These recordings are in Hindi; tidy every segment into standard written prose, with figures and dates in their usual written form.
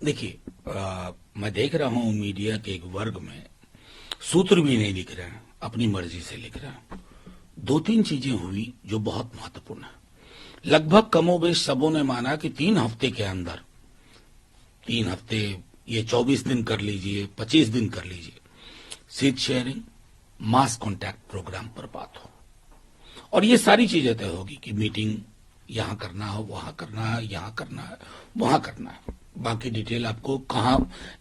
देखिए, मैं देख रहा हूं मीडिया के एक वर्ग में सूत्र भी नहीं लिख रहे हैं, अपनी मर्जी से लिख रहे हैं। दो तीन चीजें हुई जो बहुत महत्वपूर्ण है। लगभग कमोबेश सबों ने माना कि 3 हफ्ते के अंदर, 3 हफ्ते, ये 24 दिन कर लीजिए, 25 दिन कर लीजिए, सीट शेयरिंग, मास कॉन्टैक्ट प्रोग्राम पर बात हो और ये सारी चीजें तय होगी कि मीटिंग यहां करना हो, वहां करना है, यहां करना है, वहां करना है। बाकी डिटेल आपको कहां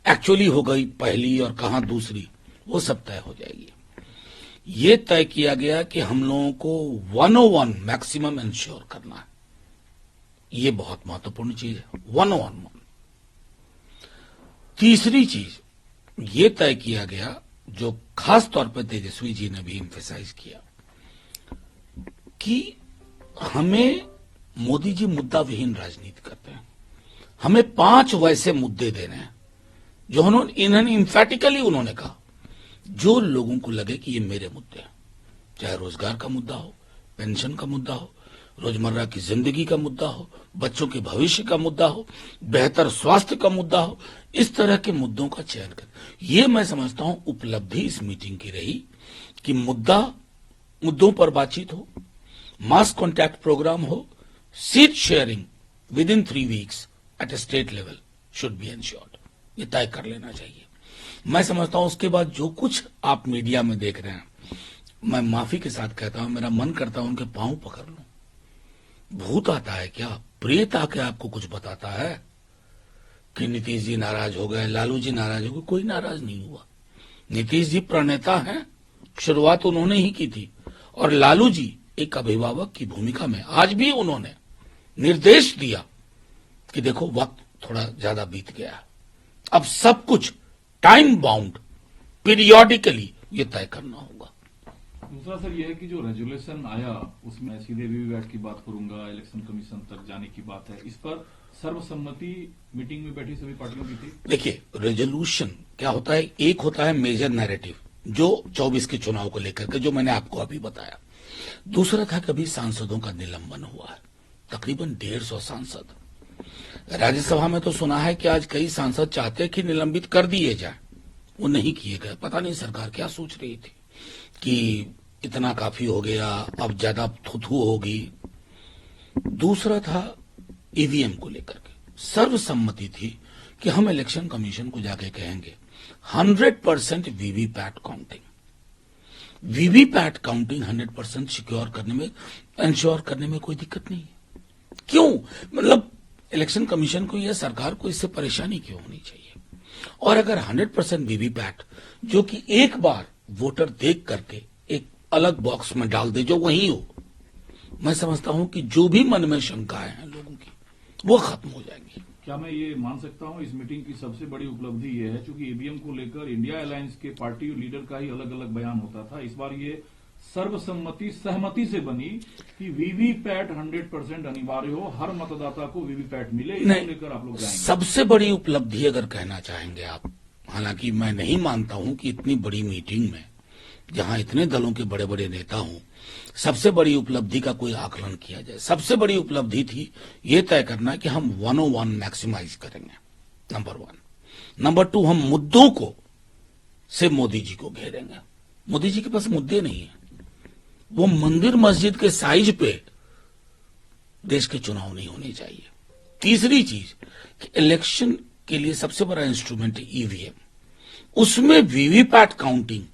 एक्चुअली हो गई पहली और कहां दूसरी, वो सब तय हो जाएगी। ये तय किया गया कि हम लोगों को 101 मैक्सिमम इंश्योर करना है। ये बहुत महत्वपूर्ण चीज है, 101। तीसरी चीज ये तय किया गया, जो खास तौर पर तेजस्वी जी ने भी एम्फेसाइज किया, कि हमें मोदी जी मुद्दा विहीन राजनीति करते हैं। हमें 5 वैसे मुद्दे देने हैं जो इन्होंने इंफैटिकली उन्होंने कहा, जो लोगों को लगे कि ये मेरे मुद्दे हैं, चाहे रोजगार का मुद्दा हो, पेंशन का मुद्दा हो, रोजमर्रा की जिंदगी का मुद्दा हो, बच्चों के भविष्य का मुद्दा हो, बेहतर स्वास्थ्य का मुद्दा हो, इस तरह के मुद्दों का चयन कर। ये मैं समझता हूं उपलब्धि इस मीटिंग की रही कि मुद्दों पर बातचीत हो, मास कॉन्टैक्ट प्रोग्राम हो, seat sharing with in 3 weeks at a state level should be ensured. ये तय कर लेना चाहिए। मैं समझता हूं उसके बाद जो कुछ आप मीडिया में देख रहे हैं, मैं माफी के साथ कहता हूं, मेरा मन करता है उनके पांव पकड़ लूं। भूत आता है क्या? प्रेत आके आपको कुछ बताता है कि नीतीश जी नाराज हो गए, लालू जी नाराज हो गए? कोई नाराज नहीं हुआ। नीतीश जी प्रणेता हैं, शुरुआत उन्होंने ही की थी, और लालू जी एक अभिभावक की भूमिका में आज भी उन्होंने निर्देश दिया कि देखो वक्त थोड़ा ज्यादा बीत गया, अब सब कुछ टाइम बाउंड पीरियोडिकली ये तय करना होगा। दूसरा सर यह है कि जो रेजोल्यूशन आया उसमें सीधे वीवीपैट की बात करूंगा, इलेक्शन कमीशन तक जाने की बात है, इस पर सर्वसम्मति मीटिंग में बैठी सभी पार्टियों की थी। देखिए, रेजोल्यूशन क्या होता है, एक होता है मेजर नैरेटिव जो 24 के चुनाव को लेकर के, जो मैंने आपको अभी बताया। दूसरा था कभी सांसदों का निलंबन हुआ है, तकरीबन 150 सांसद। राज्यसभा में तो सुना है कि आज कई सांसद चाहते कि निलंबित कर दिए जाए, वो नहीं किए गए। पता नहीं सरकार क्या सोच रही थी कि इतना काफी हो गया, अब ज्यादा थुथू होगी। दूसरा था ईवीएम को लेकर के सर्वसम्मति थी कि हम इलेक्शन कमीशन को जाके कहेंगे 100% VVPAT counting, VVPAT counting 100% secure करने में, इंश्योर करने में कोई दिक्कत नहीं है। क्यों? मतलब इलेक्शन कमीशन को या सरकार को इससे परेशानी क्यों होनी चाहिए? और अगर 100% वीवीपैट, जो कि एक बार वोटर देख करके एक अलग बॉक्स में डाल दे जो वही हो, मैं समझता हूं कि जो भी मन में शंकाएं हैं लोगों की, वो खत्म हो जाएंगी। क्या मैं ये मान सकता हूं इस मीटिंग की सबसे बड़ी उपलब्धि ये है, क्योंकि ईवीएम को लेकर इंडिया अलायंस के पार्टी लीडर का ही अलग अलग बयान होता था, इस बार ये सर्वसम्मति सहमति से बनी कि वीवीपैट 100% अनिवार्य हो, हर मतदाता को वीवीपैट मिले, इसको लेकर आप लोग जाएंगे। सबसे बड़ी उपलब्धि अगर कहना चाहेंगे आप, हालांकि मैं नहीं मानता हूं कि इतनी बड़ी मीटिंग में जहां इतने दलों के बड़े बड़े नेता हों, सबसे बड़ी उपलब्धि का कोई आकलन किया जाए। सबसे बड़ी उपलब्धि थी ये तय करना कि हम 101 मैक्सिमाइज करेंगे, नंबर 1। नंबर 2, हम मुद्दों को से मोदी जी को घेरेंगे। मोदी जी के पास मुद्दे नहीं है, वो मंदिर मस्जिद के साइज पे देश के चुनाव नहीं होने चाहिए। तीसरी चीज कि इलेक्शन के लिए सबसे बड़ा इंस्ट्रूमेंट है ईवीएम, उसमें वीवीपैट काउंटिंग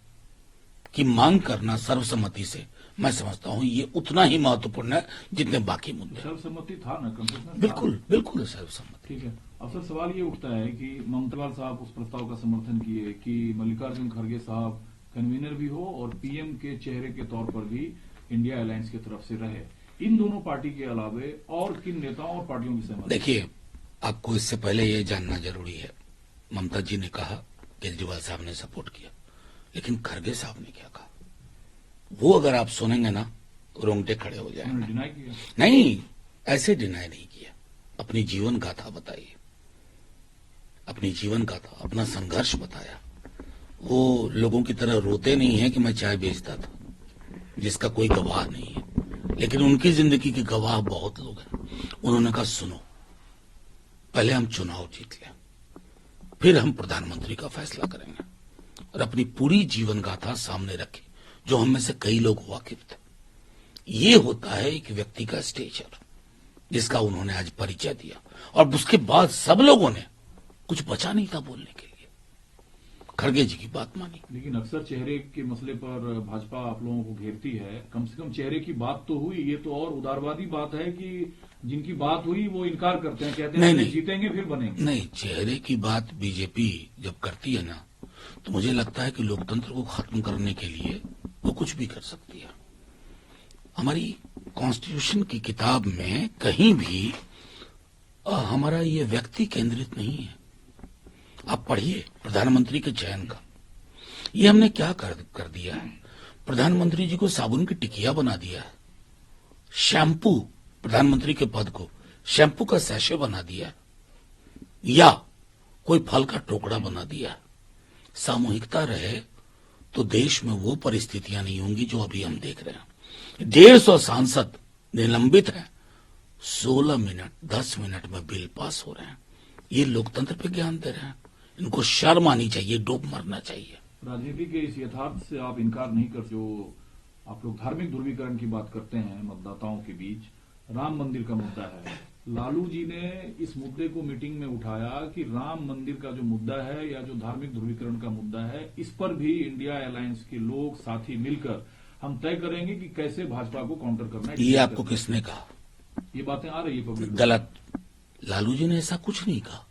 की मांग करना सर्वसम्मति से, मैं समझता हूं ये उतना ही महत्वपूर्ण है जितने बाकी मुद्दे। सर्वसम्मति था ना, कंसेंसस? बिल्कुल बिल्कुल सर्वसम्मति। ठीक है। अब सर सवाल ये उठता है कि ममता साहब उस प्रस्ताव का समर्थन किए कि मल्लिकार्जुन खड़गे साहब कन्वीनर भी हो और पीएम के चेहरे के तौर पर भी इंडिया अलायंस की तरफ से रहे। इन दोनों पार्टी के अलावे और किन नेताओं और पार्टियों की सहमति? देखिए, आपको इससे पहले ये जानना जरूरी है, ममता जी ने कहा केजरीवाल साहब ने सपोर्ट किया, लेकिन खड़गे साहब ने क्या कहा, वो अगर आप सुनेंगे ना रोंगटे खड़े हो जाएंगे। डिनाई किया? नहीं, ऐसे डिनाई नहीं किया। अपनी जीवन गाथा बताइए, अपनी जीवन गाथा, अपना संघर्ष बताया। वो लोगों की तरह रोते नहीं है कि मैं चाय बेचता था, जिसका कोई गवाह नहीं है, लेकिन उनकी जिंदगी के गवाह बहुत लोग हैं। उन्होंने कहा सुनो, पहले हम चुनाव जीत लें, फिर हम प्रधानमंत्री का फैसला करेंगे और अपनी पूरी जीवन गाथा सामने रखें, जो हम में से कई लोग वाकिफ थे। ये होता है एक व्यक्ति का स्टेचर, जिसका उन्होंने आज परिचय दिया, और उसके बाद सब लोगों ने कुछ बचा नहीं था बोलने के लिए। खड़गे जी की बात मानी। लेकिन अक्सर चेहरे के मसले पर भाजपा आप लोगों को घेरती है। कम से कम चेहरे की बात तो हुई। ये तो और उदारवादी बात है कि जिनकी बात हुई वो इनकार करते हैं, कहते हैं नहीं, जीतेंगे फिर बनेंगे। नहीं, चेहरे की बात बीजेपी जब करती है ना, तो मुझे लगता है कि लोकतंत्र को खत्म करने के लिए वो कुछ भी कर सकती है। हमारी कॉन्स्टिट्यूशन की किताब में कहीं भी हमारा ये व्यक्ति केंद्रित नहीं है। आप पढ़िए प्रधानमंत्री के चयन का। ये हमने क्या कर दिया है? प्रधानमंत्री जी को साबुन की टिकिया बना दिया है। शैम्पू, प्रधानमंत्री के पद को शैम्पू का सैशे बना दिया है, या कोई फल का टुकड़ा बना दिया है। सामूहिकता रहे तो देश में वो परिस्थितियां नहीं होंगी जो अभी हम देख रहे हैं। 150 सांसद निलंबित हैं, 16 मिनट 10 मिनट में बिल पास हो रहे हैं। ये लोकतंत्र पे ज्ञान दे रहे हैं। इनको शर्म आनी चाहिए, डूब मरना चाहिए। राजनीति के इस यथार्थ से आप इनकार नहीं कर, जो आप लोग धार्मिक ध्रुवीकरण की बात करते हैं मतदाताओं के बीच, राम मंदिर का मुद्दा है। लालू जी ने इस मुद्दे को मीटिंग में उठाया कि राम मंदिर का जो मुद्दा है या जो धार्मिक ध्रुवीकरण का मुद्दा है, इस पर भी इंडिया अलायंस के लोग साथी मिलकर हम तय करेंगे कि कैसे भाजपा को काउंटर करना है। ये आपको किसने कहा? ये बातें आ रही है पब्लिक। गलत। लालू जी ने ऐसा कुछ नहीं कहा।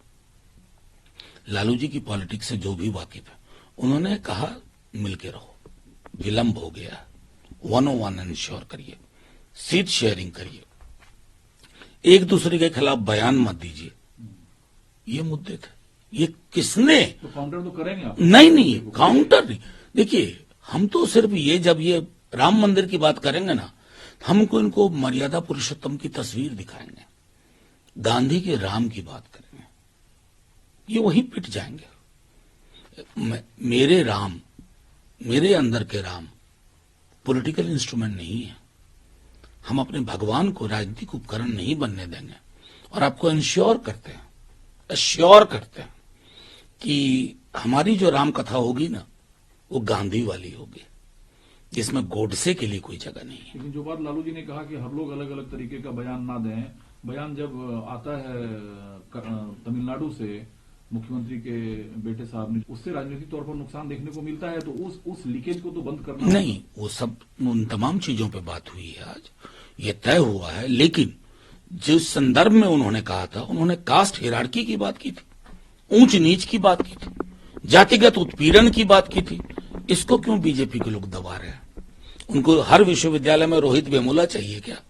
लालू जी की पॉलिटिक्स से जो भी वाकिफ है, उन्होंने कहा मिलके रहो, विलंब हो गया, 101 इंश्योर करिए, सीट शेयरिंग करिए, एक दूसरे के खिलाफ बयान मत दीजिए। ये मुद्दे थे। ये किसने? तो काउंटर तो करेंगे आप? नहीं, काउंटर नहीं। देखिए, हम तो सिर्फ ये, जब ये राम मंदिर की बात करेंगे ना, हमको इनको मर्यादा पुरुषोत्तम की तस्वीर दिखाएंगे, गांधी के राम की बात करेंगे, ये वहीं पिट जाएंगे। मेरे राम, मेरे अंदर के राम पॉलिटिकल इंस्ट्रूमेंट नहीं है। हम अपने भगवान को राजनीतिक उपकरण नहीं बनने देंगे। और आपको एश्योर करते हैं कि हमारी जो राम कथा होगी ना, वो गांधी वाली होगी, जिसमें गोडसे के लिए कोई जगह नहीं है। लेकिन जो बात लालू जी ने कहा कि हर लोग अलग अलग तरीके का बयान ना दें, बयान जब आता है तमिलनाडु से मुख्यमंत्री के बेटे साहब ने, उससे राजनीतिक तौर पर नुकसान देखने को मिलता है, तो उस लीकेज को तो बंद करना नहीं। वो सब, उन तमाम चीजों पे बात हुई है, आज ये तय हुआ है। लेकिन जिस संदर्भ में उन्होंने कहा था, उन्होंने कास्ट हिरार्की की बात की थी, ऊंच नीच की बात की थी, जातिगत उत्पीड़न की बात की थी। इसको क्यों बीजेपी के लोग दबा रहे हैं? उनको हर विश्वविद्यालय में रोहित वेमुला चाहिए क्या,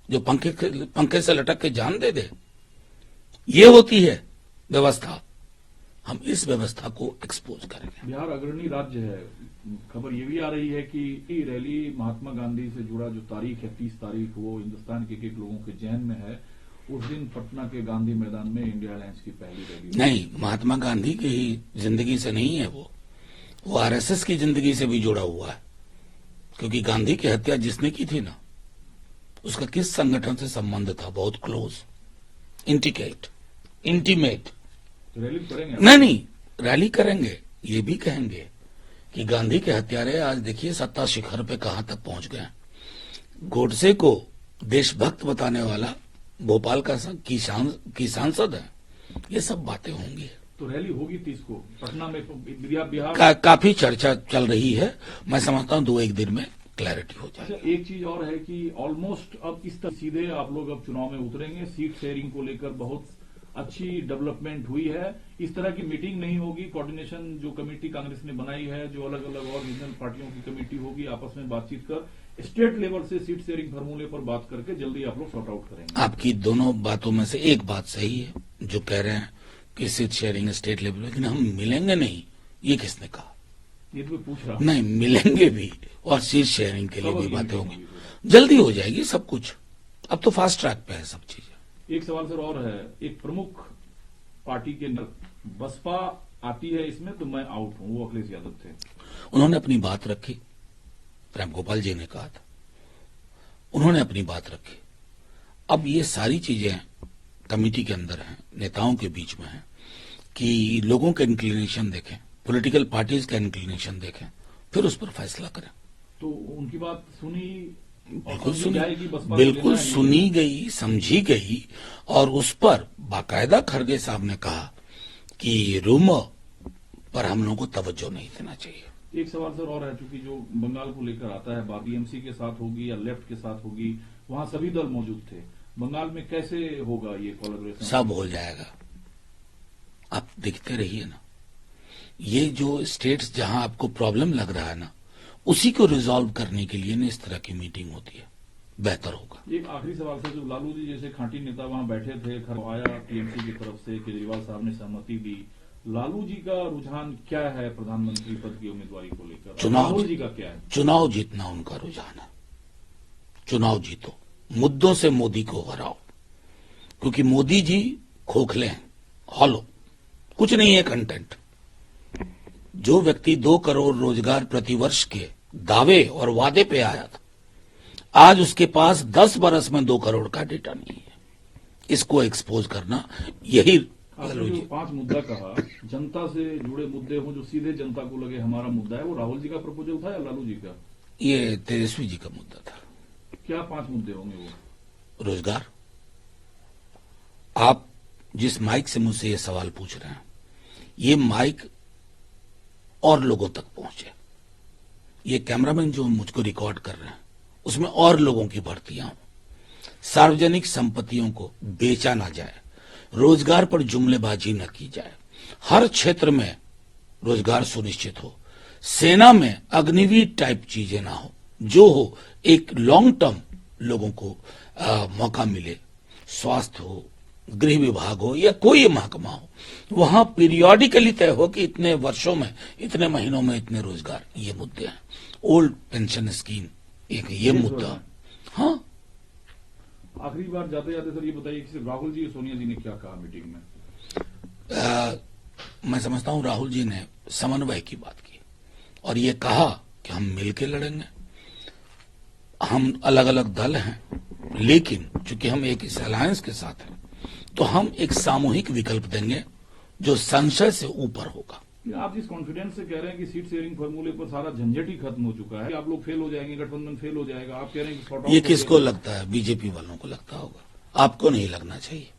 जो पंखे से लटक के जान दे दे? ये होती है व्यवस्था। हम इस व्यवस्था को एक्सपोज करेंगे। बिहार अग्रणी राज्य है। खबर ये भी आ रही है कि रैली महात्मा गांधी से जुड़ा जो तारीख है 30 तारीख, वो हिंदुस्तान के एक लोगों के जहन में है। उस दिन पटना के गांधी मैदान में इंडिया अलायंस की पहली रैली। नहीं, महात्मा गांधी की जिंदगी से नहीं है वो आरएसएस की जिंदगी से भी जुड़ा हुआ है। क्योंकि गांधी की हत्या जिसने की थी ना, उसका किस संगठन से संबंध था? बहुत क्लोज, इंटीमेट। रैली करेंगे? नहीं, रैली करेंगे। ये भी कहेंगे कि गांधी के हत्यारे आज देखिए सत्ता शिखर पे कहां तक पहुंच गए। गोडसे को देशभक्त बताने वाला भोपाल की सांसद है। ये सब बातें होंगी। तो रैली होगी 30 को पटना में। बिहार काफी चर्चा चल रही है। मैं समझता हूं 2-1 दिन में क्लैरिटी हो जाए। अच्छा, एक चीज और है कि ऑलमोस्ट अब इस तरह सीधे आप लोग अब चुनाव में उतरेंगे। सीट शेयरिंग को लेकर बहुत अच्छी डेवलपमेंट हुई है। इस तरह की मीटिंग नहीं होगी। कोऑर्डिनेशन जो कमेटी कांग्रेस ने बनाई है, जो अलग अलग और रीजनल पार्टियों की कमेटी होगी, आपस में बातचीत कर स्टेट लेवल से सीट शेयरिंग फार्मूले पर बात करके जल्दी आप लोग सॉर्ट आउट करेंगे। आपकी दोनों बातों में से एक बात सही है, जो कह रहे हैं कि सीट शेयरिंग स्टेट लेवल, लेकिन हम मिलेंगे नहीं। ये किसने कहा? ये तो मैं पूछ रहा हूं। नहीं, मिलेंगे भी और सीट शेयरिंग के लिए भी बातें होंगी। जल्दी हो जाएगी सब कुछ। अब तो फास्ट ट्रैक पे है सब चीजें। एक सवाल सर और है। एक प्रमुख पार्टी के बसपा आती है इसमें, तो मैं आउट हूं, वो अखिलेश यादव थे। उन्होंने अपनी बात रखी। राम गोपाल जी ने कहा था, उन्होंने अपनी बात रखी। अब ये सारी चीजें कमेटी के अंदर हैं, नेताओं के बीच में हैं कि लोगों का इंक्लिनेशन देखें, पॉलिटिकल पार्टीज का इंक्लिनेशन देखें, फिर उस पर फैसला करें। तो उनकी बात सुनी और बिल्कुल समझी सुनी, जाएगी, बसपा को बिल्कुल लेना है ये। सुनी गई, समझी गई, और उस पर बाकायदा खड़गे साहब ने कहा कि रूमर पर हम लोगों को तवज्जो नहीं देना चाहिए। एक सवाल सर और है, चूंकि जो बंगाल को लेकर आता है बात टीएमसी के साथ होगी या लेफ्ट के साथ होगी, वहां सभी दल मौजूद थे। बंगाल में कैसे होगा ये कोलैबोरेशन? सब हो जाएगा, आप देखते रहिए ना। ये जो स्टेट्स जहां आपको प्रॉब्लम लग रहा है ना, उसी को रिजॉल्व करने के लिए ना इस तरह की मीटिंग होती है, बेहतर होगा। एक आखिरी सवाल सर, जो लालू जी जैसे खांटी नेता वहां बैठे थे, आया टीएमसी की तरफ से, केजरीवाल साहब ने सहमति दी, लालू जी का रुझान क्या है प्रधानमंत्री पद की उम्मीदवारी को लेकर? राहुल जी का क्या है? चुनाव जीतना उनका रुझान है। चुनाव जीतो, मुद्दों से मोदी को हराओ, क्योंकि मोदी जी खोखले हैं, हॉलो, कुछ नहीं है कंटेंट। जो व्यक्ति 2 करोड़ रोजगार प्रतिवर्ष के दावे और वादे पे आया था, आज उसके पास 10 बरस में 2 करोड़ का डेटा नहीं है। इसको एक्सपोज करना, यही आपने जो 5 मुद्दा कहा, जनता से जुड़े मुद्दे हो जो सीधे जनता को लगे हमारा मुद्दा है, वो राहुल जी का प्रपोजल था या लालू जी का? ये तेजस्वी जी का मुद्दा था। क्या 5 मुद्दे होंगे वो? रोजगार। आप जिस माइक से मुझसे ये सवाल पूछ रहे हैं, ये माइक और लोगों तक पहुंचे। ये कैमरामैन जो मुझको रिकॉर्ड कर रहे हैं, उसमें और लोगों की भर्तियां हों। सार्वजनिक संपत्तियों को बेचा ना जाए, रोजगार पर जुमलेबाजी न की जाए, हर क्षेत्र में रोजगार सुनिश्चित हो, सेना में अग्निवीर टाइप चीजें ना हो, जो हो एक लॉन्ग टर्म लोगों को मौका मिले, स्वास्थ्य हो, गृह विभाग हो या कोई महकमा हो, वहां पीरियोडिकली तय हो कि इतने वर्षों में, इतने महीनों में इतने रोजगार। ये मुद्दे हैं। ओल्ड पेंशन स्कीम एक ये मुद्दा। हाँ, आखिरी बार जाते जाते सर ये बताइए कि राहुल जी और सोनिया जी ने क्या कहा मीटिंग में? मैं समझता हूं राहुल जी ने समन्वय की बात की और ये कहा कि हम मिलकर लड़ेंगे। हम अलग अलग दल हैं, लेकिन चूंकि हम एक इस अलायंस के साथ हैं, तो हम एक सामूहिक विकल्प देंगे जो संशय से ऊपर होगा। आप जिस कॉन्फिडेंस से कह रहे हैं कि सीट शेयरिंग फॉर्मूले पर सारा झंझट ही खत्म हो चुका है, आप लोग फेल हो जाएंगे, गठबंधन फेल हो जाएगा, आप कह रहे हैं कि ये किसको लगता है? बीजेपी वालों को लगता होगा, आपको नहीं लगना चाहिए।